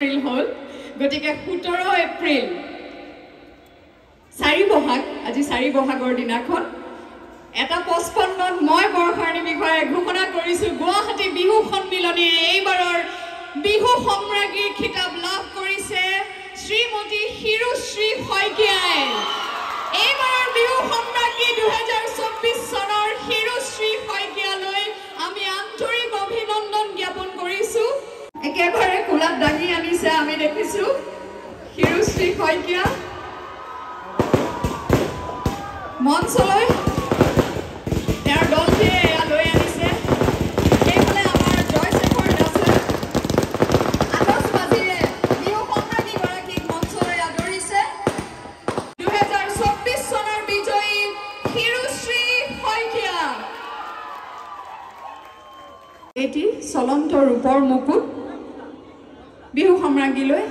এপ্ৰিল হল গতিকে 17 এপ্ৰিল 4 বহাগ আজি 4 বহাগৰ দিনাখন এটা 55 মই বৰখাৰণী বিষয়ে ঘোষণা কৰিছো গুৱাহাটী বিহু সন্মিলনে এইবাৰৰ বিহু সম্ৰাজ্ঞীৰ খিতাপ লাভ কৰিছে শ্ৰীমতী হিৰুশ্ৰী শইকীয়াই এইবাৰৰ বিহু সম্ৰাজ্ঞী 2024 চনৰ হিৰুশ্ৰী শইকীয়ালৈ আমি আন্তৰিক অভিনন্দন জ্ঞাপন কৰিছো একেবাৰে কুলাত দাঙি আনিছে আমি দেখিছো হিৰুশ্ৰী শইকীয়া মঞ্চলৈ তেওঁৰ দলটিয়ে লৈ আনিছে এইফালে আমাৰ জয়শেখৰ দাসে আতচবাজীৰে বিহু সম্ৰাজ্ঞীগৰাকীক মঞ্চলৈ আদৰিছে 2024 চনৰ বিজয়ী হিৰুশ্ৰী শইকীয়া এটি চলন্ত ৰূপৰ মুকুট বিহু সম্ৰাজ্ঞীলৈ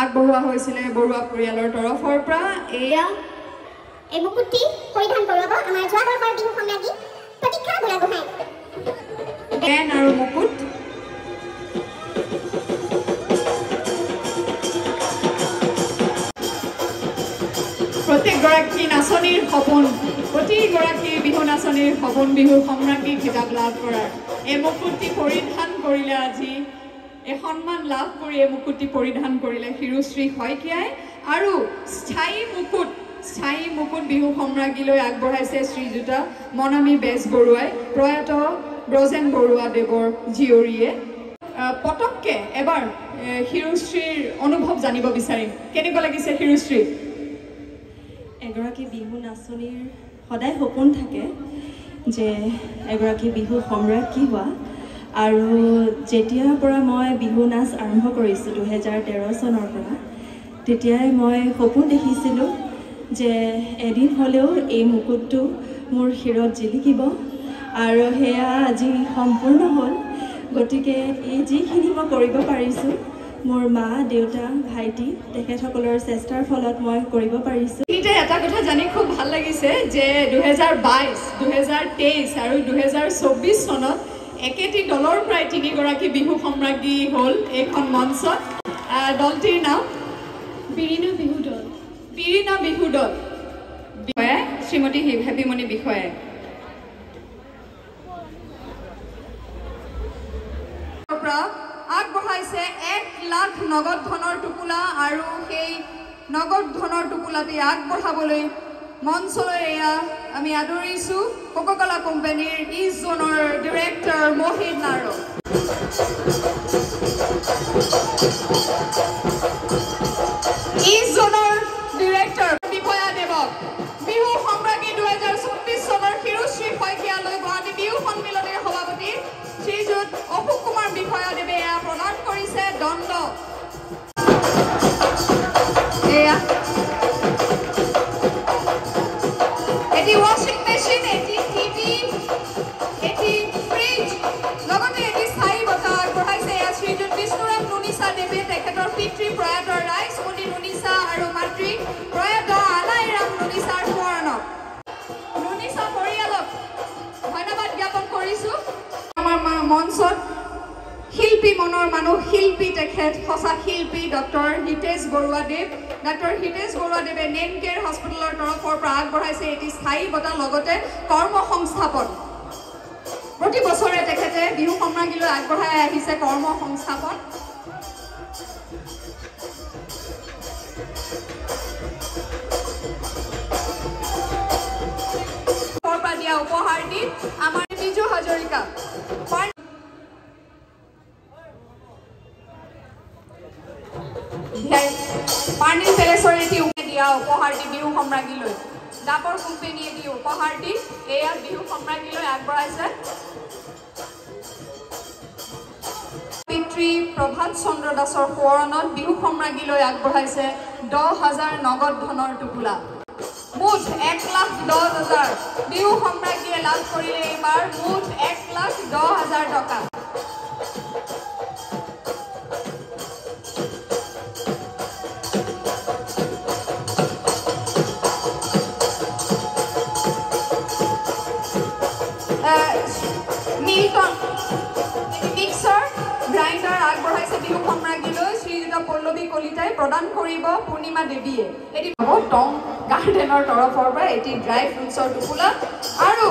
আগবঢ়োৱা হৈছিলে বৰুৱা পৰিয়ালৰ তৰফৰ পৰা এয়া এই মুকুটটি পৰিধান কৰাব আমাৰ যোৱাবাৰৰ বিহু সম্ৰাজ্ঞী প্ৰতীক্ষা বুঢ়াগোহাঁই বেন আৰু মুকুট প্ৰত্যেকগৰাকী নাচনীৰ সপোন প্ৰতিগৰাকী বিহু নাচনীৰ সপোন বিহু সম্ৰাজ্ঞী খিতাপ লাভ কৰাৰ এই মুকুটটি পৰিধান কৰিলে আজি এই সন্মান লাভ কৰি এই মুকুটটি পৰিধান কৰিলে হিৰুশ্ৰী শইকীয়াই আৰু স্থায়ী মুকুট বিহু সম্ৰাজ্ঞীলৈ আগবঢ়াইছে শ্ৰীযুতা মনামী বেজবৰুৱাই প্ৰয়াত ব্ৰজেন বৰুৱা দেৱৰ জীয়ৰীয়ে পটককে এবাৰ হিৰুশ্ৰীৰ অনুভৱ জানিব বিচাৰিম কেনেকুৱা লাগিছে হিৰুশ্ৰী এগৰাকী বিহু নাচনীৰ সদায় সপোন থাকে যে এগৰাকী বিহু সম্ৰাজ্ঞী হোৱা আৰু যেতিয়াৰ পৰা মই বিহু নাচ আৰম্ভ কৰিছোঁ 2013 চনৰ পৰা তেতিয়াই মই সপোন দেখিছিলোঁ যে এদিন হ'লেও এই মুকুটটো মোৰ শিৰত জিলিকিব আৰু সেয়া আজি সম্পূৰ্ণ হ'ল গতিকে এই যিখিনি মই কৰিব পাৰিছোঁ মোৰ মা দেউতা ভাইটি তেখেতসকলৰ চেষ্টাৰ ফলত মই কৰিব পাৰিছোঁ এটা কথা জানি খুব ভাল লাগিছে যে 2022 2023 আৰু 2024 চনত একেটি দলৰ প্ৰায় 3 গৰাকী বিহু সম্ৰাজ্ঞী হ'ল এইখন মঞ্চত দলটিৰ নাম বিৰিণা বিহু দল শ্ৰীমতী হেপিমণি বিষয়ে আগবঢ়াইছে 1 লাখ নগদ ধনৰ টোপোলা আৰু সেই নগদ ধনৰ টোপোলাটি আগবঢ়াবলৈ মঞ্চলৈ এয়া আমি আদৰিছো কোকা-কোলা কোম্পানীৰ ইষ্ট জোনৰ ডিৰেক্টৰ মোহিত নাৰক ইষ্ট জোনৰ ডিৰেক্টৰ বিষয়া দেৱক বিহু সম্ৰাজ্ঞী 2024 চনৰ হিৰুশ্ৰী শইকীয়ালৈ গুৱাহাটী বিহু সন্মিলনৰ সভাপতি শ্ৰীযুত অশোক কুমাৰ বিষয়া দেৱে এয়া প্ৰদান কৰিছে দণ্ড এয়া এটি ওয়াশিং মেশিন এটি টিভি এটি ফ্ৰিজ লগতে এটি স্থায়ী বঁটা আগবঢ়াইছে এয়া শ্ৰীযুত বিষ্ণুৰাম নুনিছা দেৱে তেখেতৰ পিতৃ প্ৰয়াত ৰাইচমণি নুনিছা আৰু মাতৃ প্ৰয়াত আলাইৰাম নুনিছাৰ সোঁৱৰণত নুনিছা পৰিয়ালক ধন্যবাদ জ্ঞাপন কৰিছো আমাৰ মঞ্চত শিল্পী মনৰ মানুহ শিল্পী তেখেত সঁচা শিল্পী ডক্টৰ হিতেশ বৰুৱাদেৱে নেম কেয়াৰ হস্পিটেলৰ তৰফৰ পৰা আগবঢ়াইছে এটি স্থায়ী বঁটা লগতে কৰ্ম সংস্থাপন প্ৰতি বছৰে তেখেতে বিহু সম্ৰাজ্ঞীলৈ আগবঢ়াই আহিছে কৰ্ম সংস্থাপন দিয়া উপহাৰটি আমাৰ বিজু হাজৰিকা পাৰ্নিল পেলেছৰ এটি দিয়া উপহাৰটি বিহু সম্ৰাজ্ঞীলৈ ডাকৰ কোম্পানীয়ে দি উপহাৰটি এয়া বিহু সম্ৰাজ্ঞীলৈ আগবঢ়াইছে পিতৃ প্ৰভাত চন্দ্ৰ দাসৰ সোঁৱৰণত বিহু সম্ৰাজ্ঞীলৈ আগবঢ়াইছে 10,000 নগদ ধনৰ টোপোলা মুঠ 1,10,000 বিহু সম্ৰাজ্ঞীয়ে লাভ কৰিলে এইবাৰ মুঠ 1,10,000 টকা মিল্টন মিক্সাৰ গ্ৰাইণ্ডাৰ আগবঢ়াইছে বিহু সম্ৰাজ্ঞীলৈ কলিতাই প্ৰদান কৰিব পূৰ্ণিমা দেৱীয়ে এটি টং গাৰ্ডেনৰ তৰফৰ পৰা এটি ড্ৰাই ফ্ৰুটছৰ টোপোলা আৰু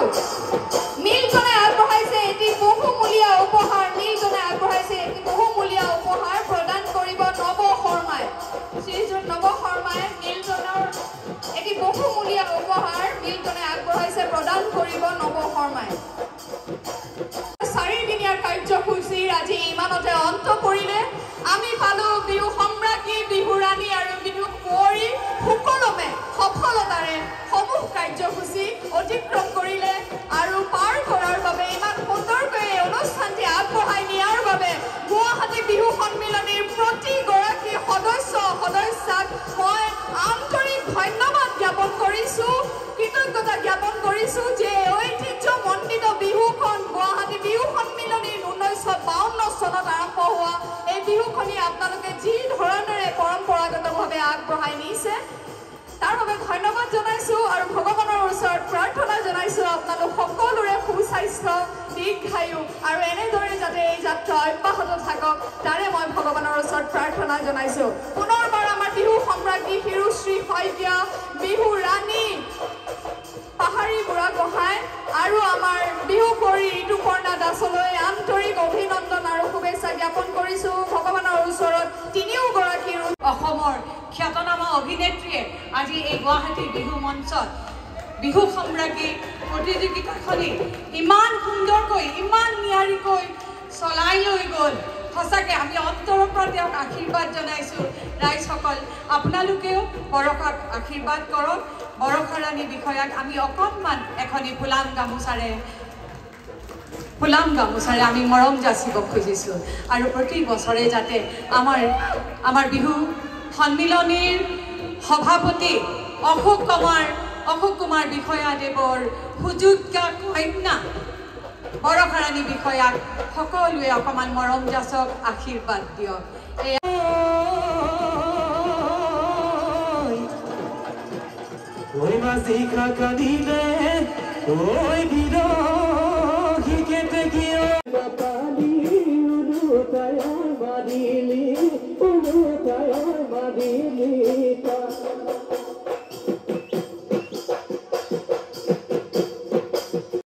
মিল্টনে আগবঢ়াইছে এটি বহুমূলীয়া উপহাৰ মিল্টনে আগবঢ়াইছে এটি বহুমূলীয়া উপহাৰ প্ৰদান কৰিব নৱ শৰ্মাই শ্ৰীযুত নৱ শৰ্মাই মিল্টনৰ এটি বহুমূলীয়া উপহাৰ মিল্টনে আগবঢ়াইছে প্ৰদান কৰিব নৱ শৰ্মাই চাৰিদিনীয়া কাৰ্যসূচীৰ আজি ইমানতে অন্ত পৰিলে আমি পালো বিহু সম্ৰাজ্ঞী বিহু ৰাণী আৰু বিহু কুঁৱৰী সুকলমে সফলতাৰে সমূহ কাৰ্যসূচী অতিক্ৰম কৰিলে আৰু পাৰ কৰাৰ বাবে ইমান সুন্দৰকৈ এই অনুষ্ঠানটি আগবঢ়াই নিয়াৰ বাবে গুৱাহাটী বিহু সন্মিলনীৰ প্ৰতিগৰাকী সদস্যাক মই আন্তৰিক ধন্যবাদ জ্ঞাপন কৰিছোঁ কৃতজ্ঞতা জ্ঞাপন কৰিছোঁ যে ঐতিহ্যমণ্ডিত বিহুখন গুৱাহাটী বিহু সন্মিলনীৰ 1952 চনত আৰম্ভ হোৱা এই বিহুখনি আপোনালোকে যি ধৰণেৰে পৰম্পৰাগতভাৱে আগবঢ়াই নিছে তাৰ বাবে ধন্যবাদ জনাইছোঁ আৰু ভগৱানৰ ওচৰত প্ৰাৰ্থনা জনাইছোঁ আপোনালোক সকলোৰে সুস্বাস্থ্য দীৰ্ঘায়ু আৰু এনেদৰে যাতে এই যাত্ৰা অব্যাহত থাকক তাৰে মই ভগৱানৰ ওচৰত প্ৰাৰ্থনা জনাইছোঁ পুনৰবাৰ আমাৰ বিহু সম্ৰাজ্ঞী শিৰুশ্ৰী শইকীয়া বিহু ৰাণী পাহাৰী বুঢ়াগোহাঁই আৰু আমাৰ বিহু কুঁৱৰী ঋতুপৰ্ণা দাসলৈ আন্তৰিক অভিনন্দন আৰু শুভেচ্ছা জ্ঞাপন কৰিছোঁ ভগৱানৰ ওচৰত তিনিওগৰাকী অসমৰ খ্যাতনামা অভিনেত্ৰীয়ে আজি এই গুৱাহাটী বিহু মঞ্চত বিহু সম্ৰাজ্ঞী প্ৰতিযোগিতাখনি ইমান সুন্দৰকৈ ইমান নিয়াৰিকৈ চলাই লৈ গ'ল সঁচাকৈ আমি অন্তৰৰ পৰা তেওঁক আশীৰ্বাদ জনাইছোঁ ৰাইজসকল আপোনালোকেও বৰষাক আশীৰ্বাদ কৰক বৰষা ৰাণী বিষয়াক আমি অকণমান এখনি ফুলাম গামোচাৰে আমি মৰম যাচিব খুজিছোঁ আৰু প্ৰতি বছৰে যাতে আমাৰ বিহু সন্মিলনীৰ সভাপতি অশোক কুমাৰ বিষয়াদেৱৰ সুযোগ্য কন্যা বৰষা ৰাণী বিষয়াক সকলোৱে অকণমান মৰম যাচক আশীৰ্বাদ দিয়ক ওই মাসিকা কাঁদিলে ওই বিৰোহী কেটে গিয়ে পালি উলুতায় বাদিলি